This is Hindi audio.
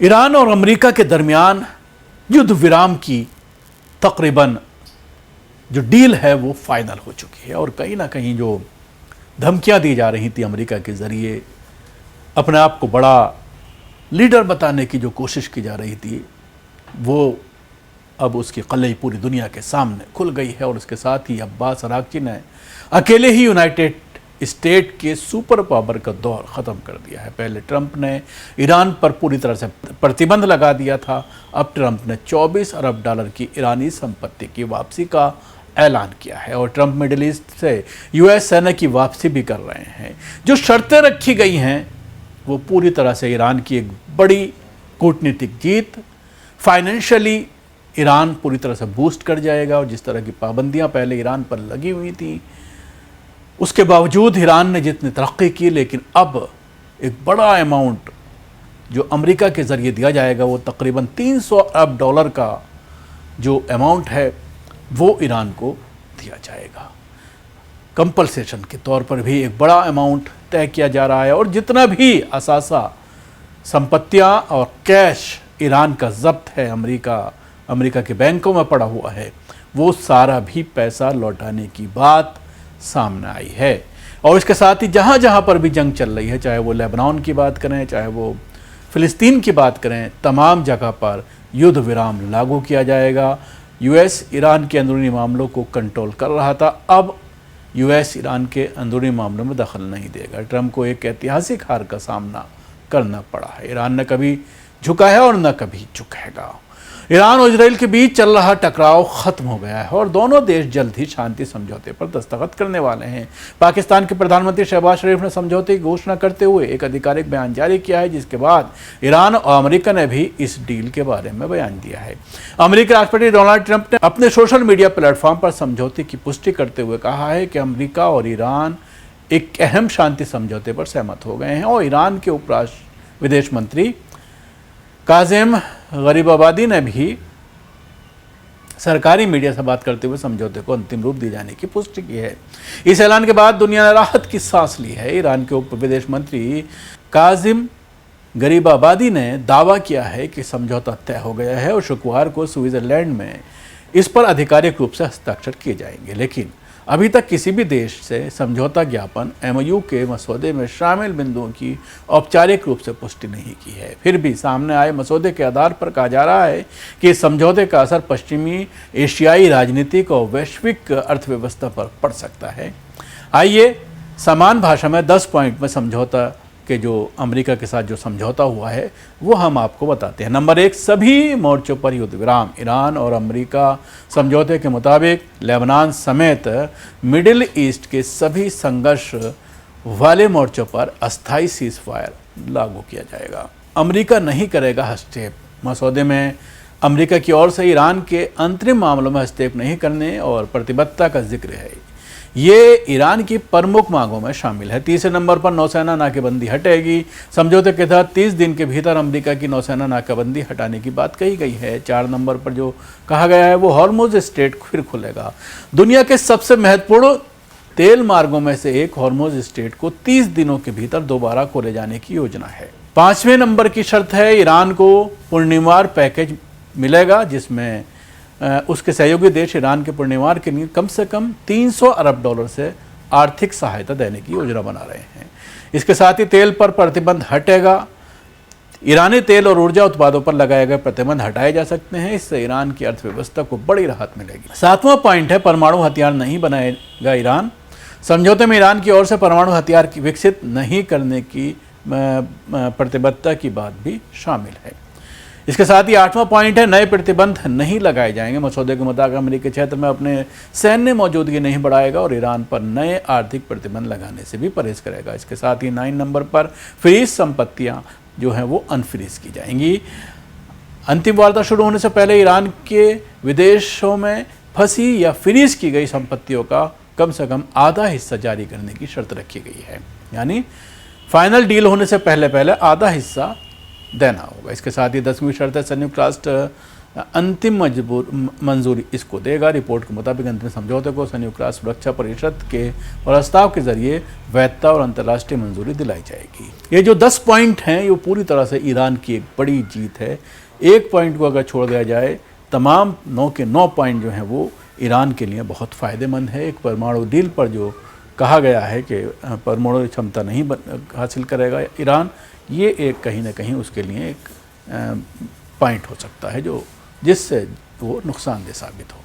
ईरान और अमेरिका के दरमियान युद्ध विराम की तकरीबन जो डील है वो फाइनल हो चुकी है और कहीं ना कहीं जो धमकियां दी जा रही थी अमेरिका के ज़रिए अपने आप को बड़ा लीडर बताने की जो कोशिश की जा रही थी वो अब उसकी कलई पूरी दुनिया के सामने खुल गई है। और उसके साथ ही अब्बास अराक्ची ने अकेले ही यूनाइटेड स्टेट के सुपर पावर का दौर ख़त्म कर दिया है। पहले ट्रंप ने ईरान पर पूरी तरह से प्रतिबंध लगा दिया था, अब ट्रंप ने 24 अरब डॉलर की ईरानी संपत्ति की वापसी का ऐलान किया है और ट्रंप मिडिल ईस्ट से यूएस सेना की वापसी भी कर रहे हैं। जो शर्तें रखी गई हैं वो पूरी तरह से ईरान की एक बड़ी कूटनीतिक जीत, फाइनेंशियली ईरान पूरी तरह से बूस्ट कर जाएगा और जिस तरह की पाबंदियां पहले ईरान पर लगी हुई थी उसके बावजूद ईरान ने जितनी तरक्की की, लेकिन अब एक बड़ा अमाउंट जो अमेरिका के ज़रिए दिया जाएगा वो तकरीबन 300 अरब डॉलर का जो अमाउंट है वो ईरान को दिया जाएगा। कंपलसेशन के तौर पर भी एक बड़ा अमाउंट तय किया जा रहा है और जितना भी असासा संपत्तियां और कैश ईरान का जब्त है अमेरिका के बैंकों में पड़ा हुआ है वो सारा भी पैसा लौटाने की बात सामने आई है। और इसके साथ ही जहाँ जहाँ पर भी जंग चल रही है, चाहे वो लेबनान की बात करें, चाहे वो फ़िलिस्तीन की बात करें, तमाम जगह पर युद्ध विराम लागू किया जाएगा। यूएस ईरान के अंदरूनी मामलों को कंट्रोल कर रहा था, अब यूएस ईरान के अंदरूनी मामलों में दखल नहीं देगा। ट्रंप को एक ऐतिहासिक हार का सामना करना पड़ा है। ईरान न कभी झुका है और न कभी झुकेगा। ईरान और इजराइल के बीच चल रहा टकराव खत्म हो गया है और दोनों देश जल्द ही शांति समझौते पर दस्तखत करने वाले हैं। पाकिस्तान के प्रधानमंत्री शहबाज शरीफ ने समझौते की घोषणा करते हुए एक आधिकारिक बयान जारी किया है, जिसके बाद ईरान और अमेरिका ने भी इस डील के बारे में बयान दिया है। अमेरिकी राष्ट्रपति डोनाल्ड ट्रंप ने अपने सोशल मीडिया प्लेटफॉर्म पर समझौते की पुष्टि करते हुए कहा है कि अमेरिका और ईरान एक अहम शांति समझौते पर सहमत हो गए हैं और ईरान के विदेश मंत्री काज़ेम गरीबाबादी ने भी सरकारी मीडिया से बात करते हुए समझौते को अंतिम रूप दिए जाने की पुष्टि की है। इस ऐलान के बाद दुनिया ने राहत की सांस ली है। ईरान के उप विदेश मंत्री काज़ेम गरीबाबादी ने दावा किया है कि समझौता तय हो गया है और शुक्रवार को स्विट्जरलैंड में इस पर आधिकारिक रूप से हस्ताक्षर किए जाएंगे, लेकिन अभी तक किसी भी देश से समझौता ज्ञापन एमओयू के मसौदे में शामिल बिंदुओं की औपचारिक रूप से पुष्टि नहीं की है। फिर भी सामने आए मसौदे के आधार पर कहा जा रहा है कि इस समझौते का असर पश्चिमी एशियाई राजनीतिक और वैश्विक अर्थव्यवस्था पर पड़ सकता है। आइए समान भाषा में 10 पॉइंट में समझौता के जो अमेरिका के साथ जो समझौता हुआ है वो हम आपको बताते हैं। नंबर 1, सभी मोर्चों पर युद्ध विराम। ईरान और अमेरिका समझौते के मुताबिक लेबनान समेत मिडिल ईस्ट के सभी संघर्ष वाले मोर्चों पर अस्थायी सीज फायर लागू किया जाएगा। अमेरिका नहीं करेगा हस्तक्षेप। मसौदे में अमेरिका की ओर से ईरान के अंतरिम मामलों में हस्तक्षेप नहीं करने और प्रतिबद्धता का जिक्र है। ये ईरान की प्रमुख मांगों में शामिल है। तीसरे नंबर पर नौसेना नाकेबंदी हटेगी। समझौते के तहत 30 दिन के भीतर अमेरिका की नौसेना नाकेबंदी हटाने की बात कही गई है। 4 नंबर पर जो कहा गया है वो हॉर्मुज स्ट्रेट फिर खुलेगा। दुनिया के सबसे महत्वपूर्ण तेल मार्गों में से एक हॉर्मुज स्ट्रेट को 30 दिनों के भीतर दोबारा खोले जाने की योजना है। 5वें नंबर की शर्त है ईरान को पूर्णिमार पैकेज मिलेगा, जिसमें उसके सहयोगी देश ईरान के पूर्णिमार के लिए कम से कम 300 अरब डॉलर से आर्थिक सहायता देने की योजना बना रहे हैं। इसके साथ ही तेल पर प्रतिबंध हटेगा। ईरानी तेल और ऊर्जा उत्पादों पर लगाए गए प्रतिबंध हटाए जा सकते हैं। इससे ईरान की अर्थव्यवस्था को बड़ी राहत मिलेगी। 7वां पॉइंट है परमाणु हथियार नहीं बनाएगा ईरान। समझौते में ईरान की ओर से परमाणु हथियार विकसित नहीं करने की प्रतिबद्धता की बात भी शामिल है। इसके साथ ही 8वां पॉइंट है नए प्रतिबंध नहीं लगाए जाएंगे। मसौदे के मुताबिक अमेरिकी क्षेत्र में अपने सैन्य मौजूदगी नहीं बढ़ाएगा और ईरान पर नए आर्थिक प्रतिबंध लगाने से भी परहेज करेगा। इसके साथ ही 9 नंबर पर फ्रीज संपत्तियां जो हैं वो अनफ्रीज की जाएंगी। अंतिम वार्ता शुरू होने से पहले ईरान के विदेशों में फंसी या फ्रीज की गई संपत्तियों का कम से कम आधा हिस्सा जारी करने की शर्त रखी गई है, यानी फाइनल डील होने से पहले आधा हिस्सा देना होगा। इसके साथ ही 10वीं शर्त है संयुक्त राष्ट्र अंतिम मंजूरी इसको देगा। रिपोर्ट के मुताबिक अंतिम समझौते को संयुक्त राष्ट्र सुरक्षा परिषद के प्रस्ताव के जरिए वैधता और अंतर्राष्ट्रीय मंजूरी दिलाई जाएगी। ये जो 10 पॉइंट हैं ये पूरी तरह से ईरान की एक बड़ी जीत है। एक पॉइंट को अगर छोड़ दिया जाए, तमाम 9 के 9 पॉइंट जो हैं वो ईरान के लिए बहुत फ़ायदेमंद है। एक परमाणु डील पर जो कहा गया है कि परमाणु क्षमता नहीं हासिल करेगा ईरान, ये एक कहीं ना कहीं उसके लिए एक पॉइंट हो सकता है जिससे वो नुकसानदेह साबित हो।